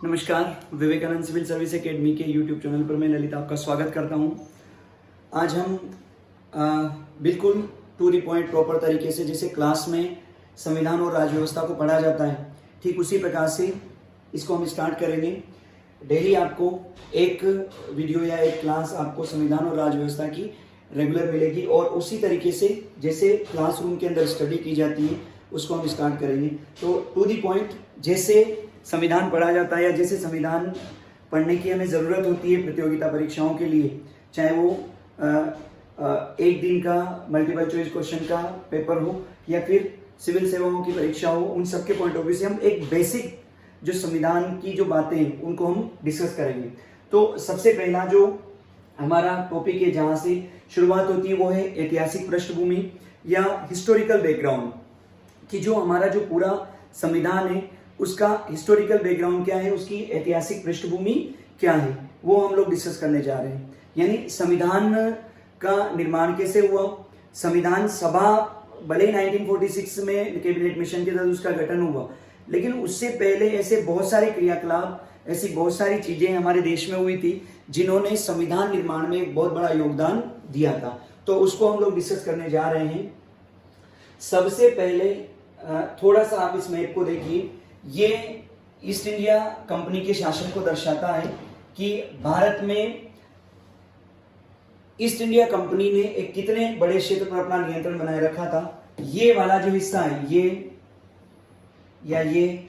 नमस्कार, Vivekananda civil service academy के YouTube channel पर मैं ललित आपका स्वागत करता हूं। आज हम बिल्कुल टू द पॉइंट प्रॉपर तरीके से जैसे क्लास में संविधान और राज्य व्यवस्था को पढ़ा जाता है, ठीक उसी प्रकार से इसको हम स्टार्ट करेंगे। डेली आपको एक वीडियो या एक क्लास आपको संविधान और राज्य व्यवस्था की रेगुलर मिलेगी और उसी तरीके से जैसे क्लासरूम के अंदर स्टडी की जाती है उसको हम स्टार्ट करेंगे। तो टू द पॉइंट जैसे संविधान पढ़ा जाता है या जैसे संविधान पढ़ने की हमें ज़रूरत होती है प्रतियोगिता परीक्षाओं के लिए, चाहे वो एक दिन का मल्टीपल चॉइस क्वेश्चन का पेपर हो या फिर सिविल सेवाओं की परीक्षा हो, उन सब के पॉइंट ऑफ व्यू से हम एक बेसिक जो संविधान की जो बातें हैं उनको हम डिस्कस करेंगे। तो सबसे पहला जो हमारा टॉपिक है जहाँ से शुरुआत होती है वो है ऐतिहासिक पृष्ठभूमि या हिस्टोरिकल बैकग्राउंड, कि जो हमारा जो पूरा संविधान है उसका हिस्टोरिकल बैकग्राउंड क्या है, उसकी ऐतिहासिक पृष्ठभूमि क्या है, वो हम लोग डिस्कस करने जा रहे हैं। यानी संविधान का निर्माण कैसे हुआ, संविधान सभा भले 1946 में कैबिनेट मिशन के तहत उसका गठन हुआ, लेकिन उससे पहले ऐसे बहुत सारे क्रियाकलाप, ऐसी बहुत सारी चीजें हमारे देश में हुई थी जिन्होंने संविधान निर्माण में एक बहुत बड़ा योगदान दिया था। तो उसको हम लोग डिस्कस करने जा रहे हैं। सबसे पहले थोड़ा सा आप इस मैप को देखिए, ये ईस्ट इंडिया कंपनी के शासन को दर्शाता है कि भारत में ईस्ट इंडिया कंपनी ने एक कितने बड़े क्षेत्र पर अपना नियंत्रण बनाए रखा था। ये वाला जो हिस्सा है, ये या ये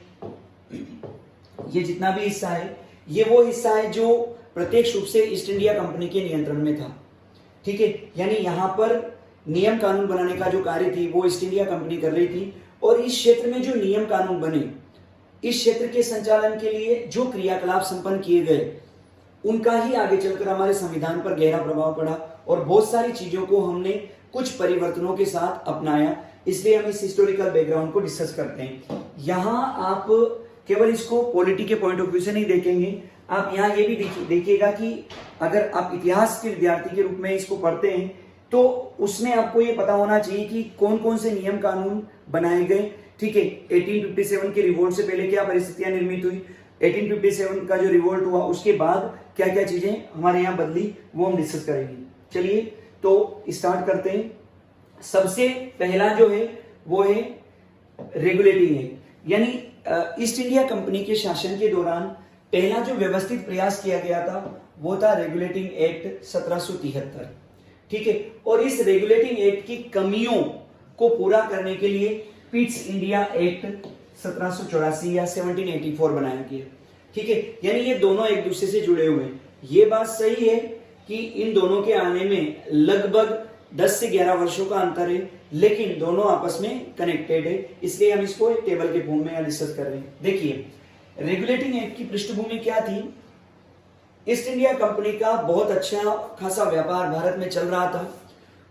जितना भी हिस्सा है, ये वो हिस्सा है जो प्रत्यक्ष रूप से ईस्ट इंडिया कंपनी के नियंत्रण में था। ठीक है, यानी यहां पर नियम कानून बनाने का जो कार्य थी वो ईस्ट इंडिया कंपनी कर रही थी, और इस क्षेत्र में जो नियम कानून बने, इस क्षेत्र के संचालन के लिए जो क्रियाकलाप संपन्न किए गए, उनका ही आगे चलकर हमारे संविधान पर गहरा प्रभाव पड़ा और बहुत सारी चीजों को हमने कुछ परिवर्तनों के साथ अपनाया। इसलिए हम इस हिस्टोरिकल बैकग्राउंड को डिस्कस करते हैं। यहाँ आप केवल इसको पॉलिटी के पॉइंट ऑफ व्यू से नहीं देखेंगे, आप यहाँ ये भी देखिएगा कि अगर आप इतिहास के विद्यार्थी के रूप में इसको पढ़ते हैं तो उसमें आपको ये पता होना चाहिए कि कौन कौन से नियम कानून बनाए गए। ठीक है, 1857 के रिवोल्ट से पहले क्या परिस्थितियां निर्मित हुई, 1857 का जो रिवोल्ट हुआ उसके बाद क्या क्या चीजें हमारे यहाँ बदली, वो हम डिस्कस करेंगे। चलिए तो स्टार्ट करते हैं। सबसे पहला जो है वो है रेगुलेटिंग एक्ट, यानी ईस्ट इंडिया कंपनी के शासन के दौरान पहला जो व्यवस्थित प्रयास किया गया था वो था रेगुलेटिंग एक्ट 1773। ठीक है, और इस रेगुलेटिंग एक्ट की कमियों को पूरा करने के लिए पिट्स इंडिया एक्ट 1784 या 1784 बनाया गया। ठीक है, यानी ये दोनों एक दूसरे से जुड़े हुए हैं। ये बात सही है कि इन दोनों के आने में लगभग 10 से 11 वर्षों का अंतर है, लेकिन दोनों आपस में कनेक्टेड है, इसलिए हम इसको एक टेबल के फॉर्म में डिस्कस कर रहे हैं। देखिए, रेगुलेटिंग एक्ट की पृष्ठभूमि क्या थी। ईस्ट इंडिया कंपनी का बहुत अच्छा खासा व्यापार भारत में चल रहा था,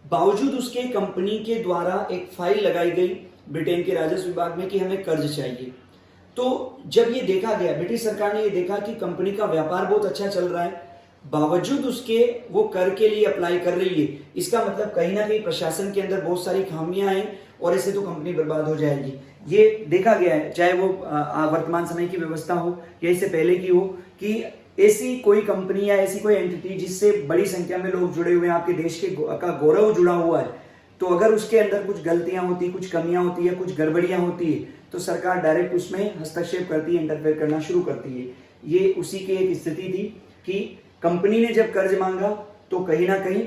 बावजूद उसके कंपनी के द्वारा एक फाइल लगाई गई ब्रिटेन के राजस्व विभाग में कि हमें कर्ज चाहिए। तो जब ये देखा गया, ब्रिटिश सरकार ने ये देखा कि कंपनी का व्यापार बहुत अच्छा चल रहा है, बावजूद उसके वो कर के लिए अप्लाई कर रही है, इसका मतलब कहीं ना कहीं प्रशासन के अंदर बहुत सारी खामियां हैं और ऐसे तो कंपनी बर्बाद हो जाएगी। ये देखा गया है, चाहे वो वर्तमान समय की व्यवस्था हो या इससे पहले की हो, कि ऐसी कोई कंपनी या ऐसी कोई एंटिटी जिससे बड़ी संख्या में लोग जुड़े हुए हैं, आपके देश के का गौरव जुड़ा हुआ है, तो अगर उसके अंदर कुछ गलतियां होती, कुछ कमियां होती है, कुछ गड़बड़ियां होती है, तो सरकार डायरेक्ट उसमें हस्तक्षेप करती है, इंटरफेयर करना शुरू करती है। ये उसी की एक स्थिति थी कि कंपनी ने जब कर्ज मांगा तो कहीं ना कहीं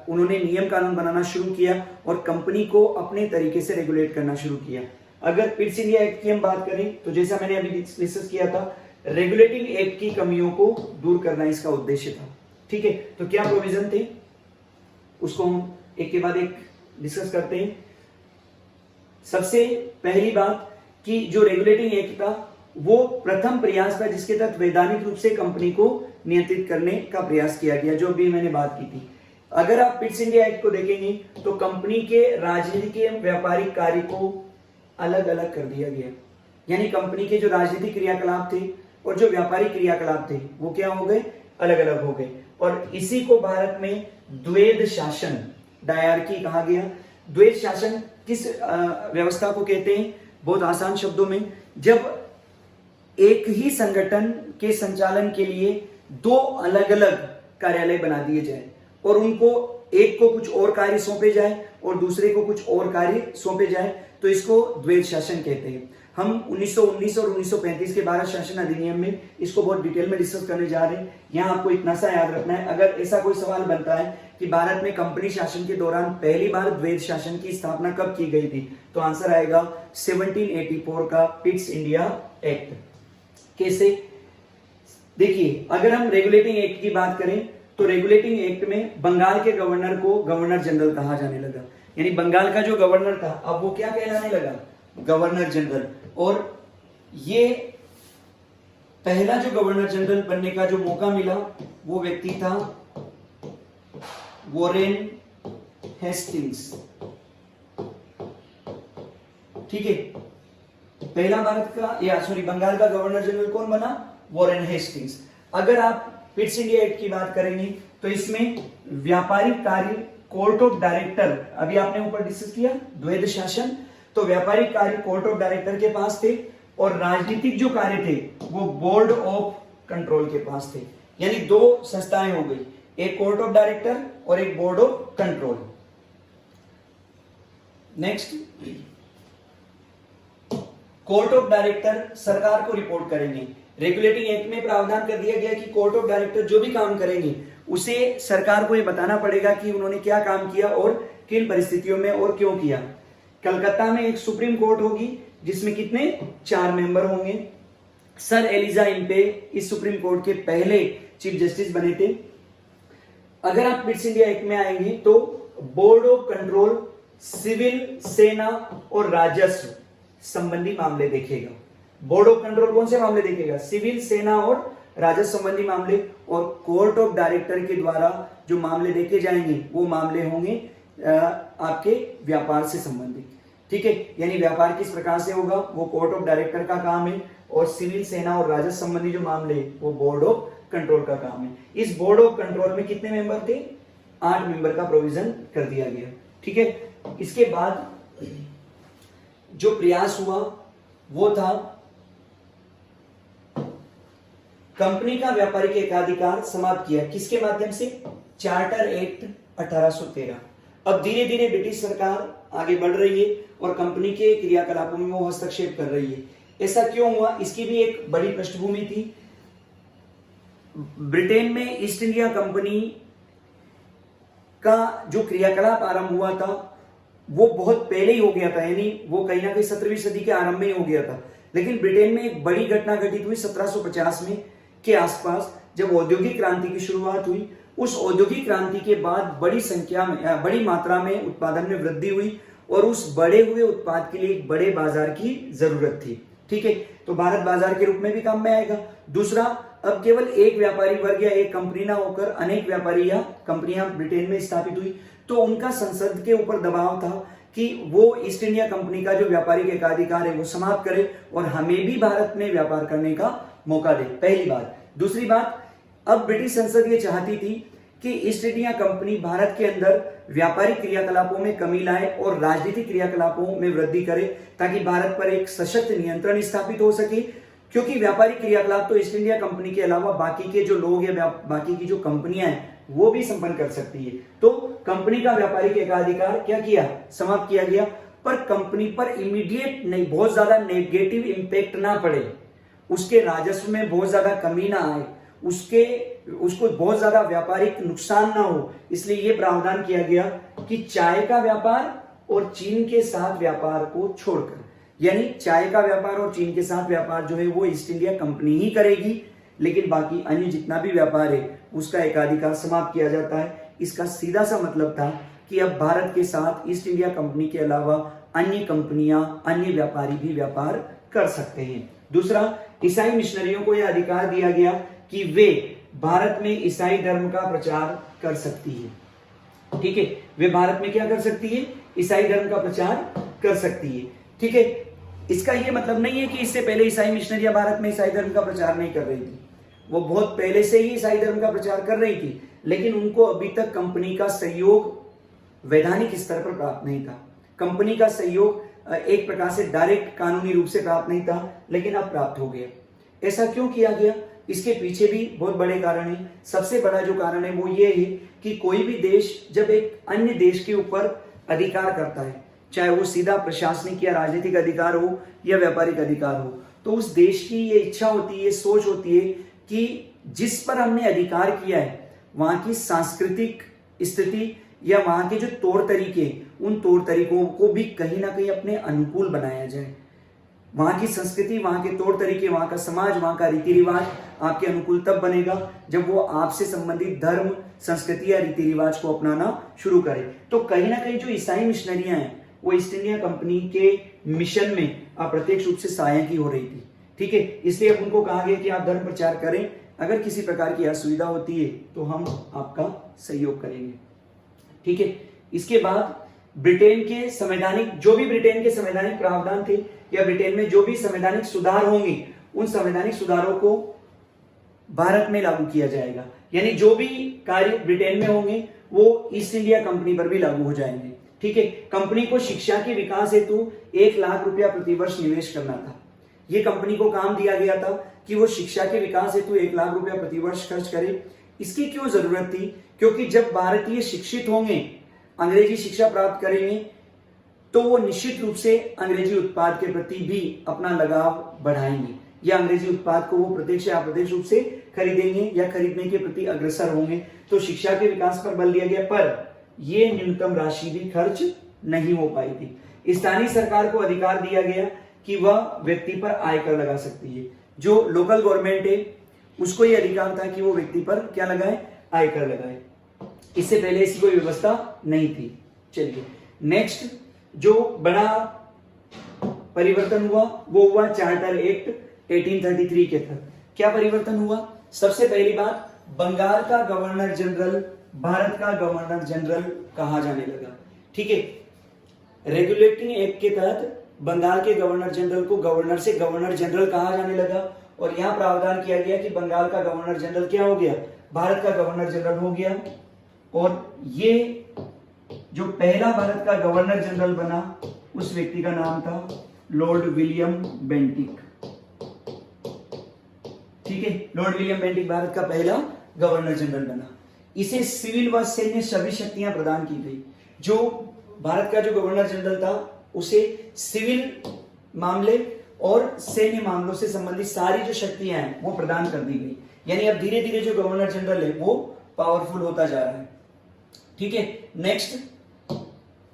उन्होंने नियम कानून बनाना शुरू किया और कंपनी को अपने तरीके से रेगुलेट करना शुरू किया। अगर पिट्स इंडिया एक्ट की हम बात करें तो जैसा मैंने अभी डिस्कस किया था, रेगुलेटिंग एक्ट की कमियों को दूर करना इसका उद्देश्य था। ठीक है, तो क्या प्रोविजन थे उसको हम एक के बाद एक डिस्कस करते हैं। सबसे पहली बात कि जो रेगुलेटिंग एक्ट था वो प्रथम प्रयास था जिसके तहत वैधानिक रूप से कंपनी को नियंत्रित करने का प्रयास किया गया, जो अभी मैंने बात की थी। अगर आप पिट्स इंडिया एक्ट को देखेंगे तो कंपनी के राजनीतिक एवं व्यापारिक कार्य को अलग अलग कर दिया गया, यानी कंपनी के जो राजनीतिक क्रियाकलाप थे और जो व्यापारिक क्रियाकलाप थे वो क्या हो गए, अलग अलग हो गए। और इसी को भारत में द्वैध शासन, डायरकी कहा गया। द्वैध शासन किस व्यवस्था को कहते हैं, बहुत आसान शब्दों में, जब एक ही संगठन के संचालन के लिए दो अलग अलग कार्यालय बना दिए जाए और उनको एक को कुछ और कार्य सौंपे जाए और दूसरे को कुछ और कार्य सौंपे जाए, तो इसको द्वैध शासन कहते हैं। हम 1919 और 1935 के भारत शासन अधिनियम में इसको बहुत डिटेल में डिस्कस करने जा रहे हैं। यहाँ आपको इतना सा याद रखना है, अगर ऐसा कोई सवाल बनता है कि भारत में कंपनी शासन के दौरान पहली बार द्वैध शासन की स्थापना कब की गई थी, तो आंसर आएगा 1784 का पिट्स इंडिया एक्ट। कैसे? देखिए, अगर हम रेगुलेटिंग एक्ट की बात करें तो रेगुलेटिंग एक्ट में बंगाल के गवर्नर को गवर्नर जनरल कहा जाने लगा, यानी बंगाल का जो गवर्नर था अब वो क्या कहलाने लगा? Governor general. और ये पहला जो गवर्नर जनरल बनने का जो मौका मिला वो व्यक्ति था वॉरेन हेस्टिंग्स। ठीक है, पहला भारत का बंगाल का गवर्नर जनरल कौन बना? Warren Hastings. अगर आप पिट्स इंडिया एक्ट की बात करेंगे तो इसमें व्यापारिक कार्य कोर्ट ऑफ डायरेक्टर, अभी आपने ऊपर डिस्कस किया द्वैध शासन, तो व्यापारिक कार्य कोर्ट ऑफ डायरेक्टर के पास थे और राजनीतिक जो कार्य थे वो बोर्ड ऑफ कंट्रोल के पास थे। यानी दो संस्थाएं हो गई, एक कोर्ट ऑफ डायरेक्टर और एक board of control. Next, court of director सरकार को रिपोर्ट करेंगे। रेगुलेटिंग एक्ट में प्रावधान कर दिया गया कि कोर्ट ऑफ डायरेक्टर जो भी काम करेंगे उसे सरकार को यह बताना पड़ेगा कि उन्होंने क्या काम किया और किन परिस्थितियों में और क्यों किया। कलकत्ता में एक सुप्रीम कोर्ट होगी जिसमें कितने? 4 मेंबर होंगे। सर एलिजा इम्पे इस सुप्रीम कोर्ट के पहले चीफ जस्टिस बने थे। अगर आप पिट्स इंडिया एक्ट में आएंगे तो बोर्ड ऑफ कंट्रोल सिविल, सेना और राजस्व संबंधी मामले देखेगा। बोर्ड ऑफ कंट्रोल कौन से मामले देखेगा? सिविल, सेना और राजस्व संबंधी मामले। और कोर्ट ऑफ डायरेक्टर के द्वारा जो मामले देखे जाएंगे वो मामले होंगे आपके व्यापार से संबंधित। ठीक है, यानी व्यापार किस प्रकार से होगा वो कोर्ट ऑफ डायरेक्टर का काम है, और सिविल, सेना और राजस्व संबंधी जो मामले वो बोर्ड ऑफ कंट्रोल का काम है। इस बोर्ड ऑफ कंट्रोल में कितने मेंबर थे? 8 मेंबर का प्रोविजन कर दिया गया। ठीक है, इसके बाद जो प्रयास हुआ वो था कंपनी का व्यापारिक एकाधिकार समाप्त किया। किसके माध्यम से? Charter act 1813। अब धीरे धीरे ब्रिटिश सरकार आगे बढ़ रही है और कंपनी के क्रियाकलापों में वो हस्तक्षेप कर रही है। ऐसा क्यों हुआ? इसकी भी एक बड़ी पृष्ठभूमि थी। ब्रिटेन में ईस्ट इंडिया कंपनी का जो क्रियाकलाप आरंभ हुआ था वो बहुत पहले ही हो गया था, यानी वो कहीं ना कहीं 17वीं सदी के आरंभ में ही हो गया था। लेकिन ब्रिटेन में एक बड़ी घटना घटित हुई 1750 में के आसपास, जब औद्योगिक क्रांति की शुरुआत हुई। उस औद्योगिक क्रांति के बाद बड़ी मात्रा में उत्पादन में वृद्धि हुई और उस बढ़े हुए उत्पाद के लिए एक बड़े बाजार की जरूरत थी। ठीक है, तो भारत बाजार के रूप में भी काम में आएगा। दूसरा, अब केवल एक व्यापारी वर्ग या एक कंपनी ना होकर अनेक व्यापारी या कंपनियां ब्रिटेन में स्थापित हुई, तो उनका संसद के ऊपर दबाव था कि वो ईस्ट इंडिया कंपनी का जो व्यापारिक एकाधिकार है वो समाप्त करे और हमें भी भारत में व्यापार करने का मौका दे। पहली बात। दूसरी बात, अब ब्रिटिश संसद ये चाहती थी कि ईस्ट इंडिया कंपनी भारत के अंदर व्यापारिक क्रियाकलापों में कमी लाए और राजनीतिक क्रियाकलापों में वृद्धि करे, ताकि भारत पर एक सशक्त नियंत्रण स्थापित हो सके। क्योंकि व्यापारिक क्रियाकलाप तो ईस्ट इंडिया कंपनी के अलावा बाकी के जो लोग या बाकी की जो कंपनियां हैं वो भी संपन्न कर सकती है। तो कंपनी का व्यापारिक एकाधिकार क्या किया? समाप्त किया गया। पर कंपनी पर इमीडिएट नहीं, बहुत ज्यादा नेगेटिव इंपैक्ट ना पड़े, उसके राजस्व में बहुत ज्यादा कमी ना आए, उसको बहुत ज्यादा व्यापारिक नुकसान ना हो, इसलिए यह प्रावधान किया गया कि चाय का व्यापार और चीन के साथ व्यापार को छोड़कर, यानी चाय का व्यापार और चीन के साथ व्यापार जो है वो ईस्ट इंडिया कंपनी ही करेगी, लेकिन बाकी अन्य जितना भी व्यापार है उसका एकाधिकार समाप्त किया जाता है। इसका सीधा सा मतलब था कि अब भारत के साथ ईस्ट इंडिया कंपनी के अलावा अन्य कंपनियां, अन्य व्यापारी भी व्यापार कर सकते हैं। दूसरा, ईसाई मिशनरियों को यह अधिकार दिया गया कि वे भारत में ईसाई धर्म का प्रचार कर सकती है। ठीक है, वे भारत में क्या कर सकती है? ईसाई धर्म का प्रचार कर सकती है। ठीक है, इसका यह मतलब नहीं है कि इससे पहले ईसाई मिशनरियां भारत में ईसाई धर्म का प्रचार नहीं कर रही थी, वो बहुत पहले से ही ईसाई धर्म का प्रचार कर रही थी, लेकिन उनको अभी तक कंपनी का सहयोग वैधानिक स्तर पर प्राप्त नहीं था। कंपनी का सहयोग एक प्रकार से डायरेक्ट कानूनी रूप से प्राप्त नहीं था, लेकिन अब प्राप्त हो गया। ऐसा क्यों किया गया? इसके पीछे भी बहुत बड़े कारण हैं। सबसे बड़ा जो कारण है वो ये है कि कोई भी देश जब एक अन्य देश के ऊपर अधिकार करता है, चाहे वो सीधा प्रशासनिक या राजनीतिक अधिकार हो या व्यापारिक अधिकार हो, तो उस देश की ये इच्छा होती है, सोच होती है कि जिस पर हमने अधिकार किया है वहां की सांस्कृतिक स्थिति या वहां के जो तौर तरीके, उन तौर तरीकों को भी कहीं ना कहीं अपने अनुकूल बनाया जाए। वहां की संस्कृति, वहां के तौर तरीके, वहां का समाज, वहां का रीति रिवाज आपके अनुकूल तब बनेगा जब वो आपसे संबंधित धर्म, संस्कृति या रीति रिवाज को अपनाना शुरू करे। तो कहीं ना कहीं जो ईसाई मिशनरियां हैं वो ईस्ट इंडिया कंपनी के मिशन में अप्रत्यक्ष रूप से सहायक ही हो रही थी। ठीक है, इसलिए अब उनको कहा गया कि आप धर्म प्रचार करें, अगर किसी प्रकार की असुविधा होती है तो हम आपका सहयोग करेंगे। ठीक है, इसके बाद ब्रिटेन के संवैधानिक, जो भी ब्रिटेन के संवैधानिक प्रावधान थे या ब्रिटेन में जो भी संवैधानिक सुधार होंगे, उन संवैधानिक सुधारों को भारत में लागू किया जाएगा। यानी जो भी कार्य ब्रिटेन में होंगे वो ईस्ट इंडिया कंपनी पर भी लागू हो जाएंगे। ठीक है, कंपनी को शिक्षा के विकास हेतु 1 लाख रुपया प्रतिवर्ष निवेश करना था। ये कंपनी को काम दिया गया था कि वो शिक्षा के विकास हेतु 1 लाख रुपया प्रतिवर्ष खर्च करे। इसकी क्यों जरूरत थी? क्योंकि जब भारतीय शिक्षित होंगे, अंग्रेजी शिक्षा प्राप्त करेंगे, तो वो निश्चित रूप से अंग्रेजी उत्पाद के प्रति भी अपना लगाव बढ़ाएंगे या अंग्रेजी उत्पाद को वो प्रत्यक्ष या अप्रत्यक्ष रूप से खरीदेंगे या खरीदने के प्रति अग्रसर होंगे। तो शिक्षा के विकास पर बल दिया गया, पर यह न्यूनतम राशि भी खर्च नहीं हो पाई थी। स्थानीय सरकार को अधिकार दिया गया कि वह व्यक्ति पर आयकर लगा सकती है। जो लोकल गवर्नमेंट है उसको यह अधिकार था कि वो व्यक्ति पर क्या लगाए? आयकर लगाए। इससे पहले ऐसी कोई व्यवस्था नहीं थी। चलिए नेक्स्ट जो बड़ा परिवर्तन हुआ वो हुआ चार्टर एक्ट 1833 के तहत। क्या परिवर्तन हुआ? सबसे पहली बात, बंगाल का गवर्नर जनरल भारत का गवर्नर जनरल कहा जाने लगा। ठीक है, रेगुलेटिंग एक्ट के तहत बंगाल के गवर्नर जनरल को गवर्नर से गवर्नर जनरल कहा जाने लगा और यहां प्रावधान किया गया कि बंगाल का गवर्नर जनरल क्या हो गया? भारत का गवर्नर जनरल हो गया। और ये जो पहला भारत का गवर्नर जनरल बना उस व्यक्ति का नाम था लॉर्ड विलियम बेंटिक। ठीक है, लॉर्ड विलियम बेंटिक भारत का पहला गवर्नर जनरल बना। इसे सिविल व सैन्य सभी शक्तियां प्रदान की गई। जो भारत का जो गवर्नर जनरल था उसे सिविल मामले और सैन्य मामलों से संबंधित सारी जो शक्तियां हैं वो प्रदान कर दी गई। यानी अब धीरे धीरे जो गवर्नर जनरल है वो पावरफुल होता जा रहा है। ठीक है, नेक्स्ट,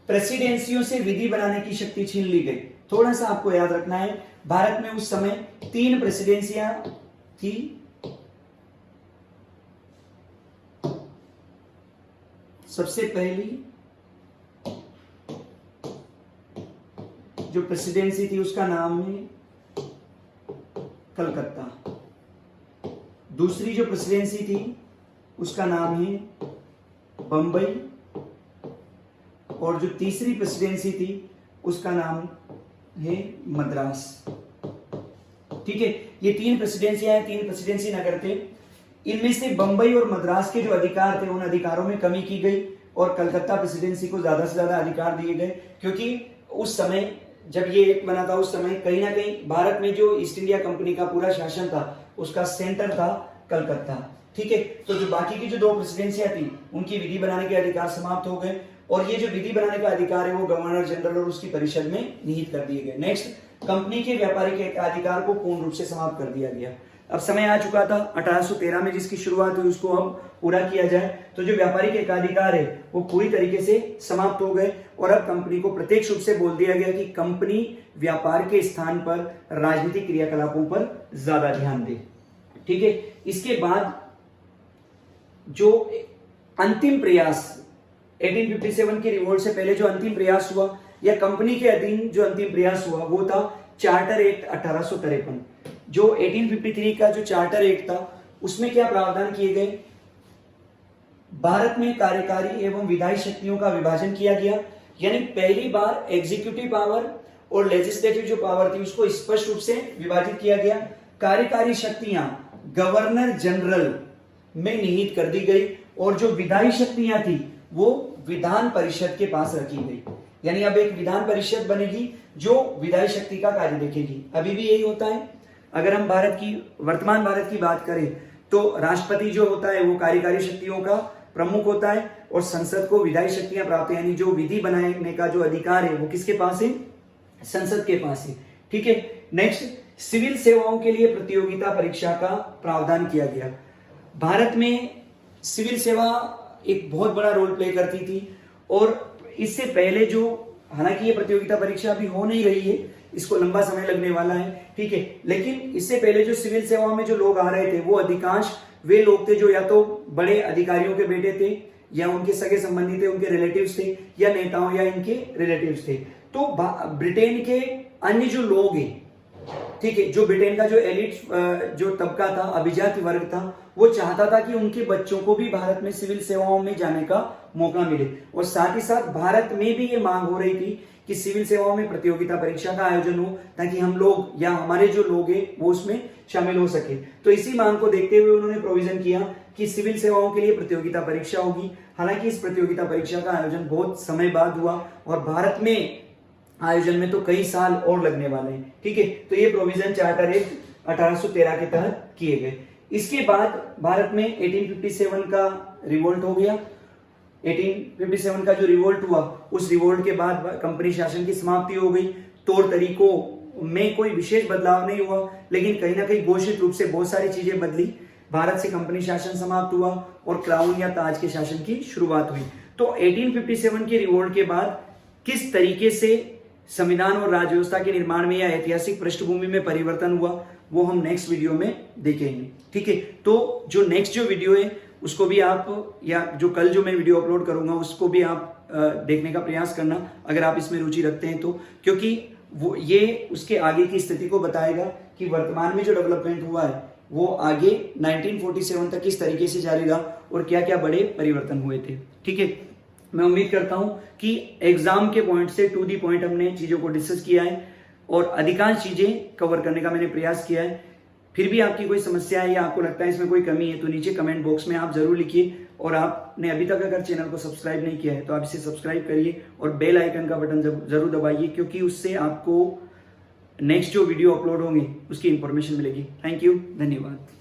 प्रेसिडेंसियों से विधि बनाने की शक्ति छीन ली गई। थोड़ा सा आपको याद रखना है, भारत में उस समय 3 प्रेसिडेंसियां थी। सबसे पहली जो प्रेसिडेंसी थी उसका नाम है कलकत्ता। दूसरी जो प्रेसिडेंसी थी उसका नाम है बंबई और जो तीसरी प्रेसिडेंसी थी उसका नाम है मद्रास। ठीक है, ये 3 प्रेसिडेंसियां हैं, 3 प्रेसिडेंसी नगर थे। इनमें से बंबई और मद्रास के जो अधिकार थे उन अधिकारों में कमी की गई और कलकत्ता प्रेसिडेंसी को ज्यादा से ज्यादा अधिकार दिए गए, क्योंकि उस समय जब ये एक्ट बना था उस समय कहीं ना कहीं भारत में जो ईस्ट इंडिया कंपनी का पूरा शासन था उसका सेंटर था कलकत्ता। ठीक है, तो जो बाकी की जो 2 प्रेसिडेंसियां थी उनकी विधि बनाने के अधिकार समाप्त हो गए और ये जो विधि बनाने का अधिकार है वो गवर्नर जनरल और उसकी परिषद में निहित कर दिए गए। नेक्स्ट, कंपनी के व्यापारिक अधिकार को पूर्ण रूप से समाप्त कर दिया गया। अब समय आ चुका था 1813 में जिसकी शुरुआत हुई उसको अब पूरा किया जाए। तो जो व्यापारिक एकाधिकार है वो पूरी तरीके से समाप्त हो गए और अब कंपनी को प्रत्यक्ष रूप से बोल दिया गया कि कंपनी व्यापार के स्थान पर राजनीतिक क्रियाकलापों पर ज्यादा ध्यान दे। ठीक है, इसके बाद जो अंतिम प्रयास 1857 की रिवोल्ट से पहले जो अंतिम प्रयास हुआ या कंपनी के अधीन जो अंतिम प्रयास हुआ वो था चार्टर एक्ट 1853। जो 1853 का जो चार्टर एक्ट था उसमें क्या प्रावधान किए गए? भारत में कार्यकारी एवं विधायी शक्तियों का विभाजन किया गया। यानी पहली बार एग्जीक्यूटिव पावर और लेजिस्लेटिव जो पावर थी उसको स्पष्ट रूप से विभाजित किया गया। कार्यकारी शक्तियां गवर्नर जनरल में निहित कर दी गई और जो विधायी शक्तियां थी वो विधान परिषद के पास रखी गई। यानी अब एक विधान परिषद बनेगी जो विधायी शक्ति का कार्य देखेगी। अभी भी यही होता है, अगर हम भारत की वर्तमान भारत की बात करें तो राष्ट्रपति जो होता है वो कार्यकारी शक्तियों का प्रमुख होता है और संसद को विधायी शक्तियां प्राप्त, यानी जो विधि बनाने का जो अधिकार है वो किसके पास है? संसद के पास है। ठीक है, नेक्स्ट, सिविल सेवाओं के लिए प्रतियोगिता परीक्षा का प्रावधान किया गया। भारत में सिविल सेवा एक बहुत बड़ा रोल प्ले करती थी और इससे पहले जो, हालांकि ये प्रतियोगिता परीक्षा अभी हो नहीं रही है, इसको लंबा समय लगने वाला है, ठीक है, लेकिन इससे पहले जो सिविल सेवा में जो लोग आ रहे थे वो अधिकांश वे लोग थे जो या तो बड़े अधिकारियों के बेटे थे या उनके सगे संबंधी थे, उनके रिलेटिव्स थे, या नेताओं या इनके रिलेटिव्स थे। तो ब्रिटेन के अन्य जो लोग हैं, ठीक है, जो ब्रिटेन का जो एलिट जो तबका था, अभिजात वर्ग था, वो चाहता था कि उनके बच्चों को भी भारत में सिविल सेवाओं में जाने का मौका मिले और साथ ही साथ भारत में भी ये मांग हो रही थी कि सिविल सेवाओं में प्रतियोगिता परीक्षा का आयोजन हो ताकि हम लोग या हमारे जो लोग हैं वो उसमें शामिल हो सके। तो इसी मांग को देखते हुए उन्होंने प्रोविजन किया कि सिविल सेवाओं के लिए प्रतियोगिता परीक्षा होगी। हालांकि इस प्रतियोगिता परीक्षा का आयोजन बहुत समय बाद हुआ और भारत में आयोजन में तो कई साल और लगने वाले हैं। ठीक है, तो ये प्रोविजन चार्टर एक्ट 1813 के तहत किए गए। इसके बाद भारत में 1857 का रिवोल्ट हो गया। 1857 का जो रिवोल्ट हुआ, उस रिवोल्ट के बाद कंपनी शासन की समाप्ति हो गई। तौर तरीकों में कोई विशेष बदलाव नहीं हुआ, लेकिन कहीं ना कहीं घोषित रूप से बहुत सारी चीजें बदली। भारत से कंपनी शासन समाप्त हुआ और क्राउन या ताज के शासन की शुरुआत हुई। तो 1857 के रिवोल्ट के बाद किस तरीके से संविधान और राज्य व्यवस्था के निर्माण में या ऐतिहासिक पृष्ठभूमि में परिवर्तन हुआ, वो हम नेक्स्ट वीडियो में देखेंगे। ठीक है, तो जो नेक्स्ट जो वीडियो है उसको भी आप, या जो कल जो मैं वीडियो अपलोड करूंगा उसको भी आप देखने का प्रयास करना अगर आप इसमें रुचि रखते हैं तो, क्योंकि वो ये उसके आगे की स्थिति को बताएगा कि वर्तमान में जो डेवलपमेंट हुआ है वो आगे 1947 तक किस तरीके से जारी रहा और क्या क्या बड़े परिवर्तन हुए थे। ठीक है, मैं उम्मीद करता हूं कि एग्जाम के पॉइंट से टू दी पॉइंट हमने चीजों को डिस्कस किया है और अधिकांश चीजें कवर करने का मैंने प्रयास किया है। फिर भी आपकी कोई समस्या है या आपको लगता है इसमें कोई कमी है तो नीचे कमेंट बॉक्स में आप जरूर लिखिए। और आपने अभी तक अगर चैनल को सब्सक्राइब नहीं किया है तो आप इसे सब्सक्राइब करिए और बेल आइकन का बटन जरूर दबाइए, क्योंकि उससे आपको नेक्स्ट जो वीडियो अपलोड होंगे उसकी इंफॉर्मेशन मिलेगी। थैंक यू, धन्यवाद।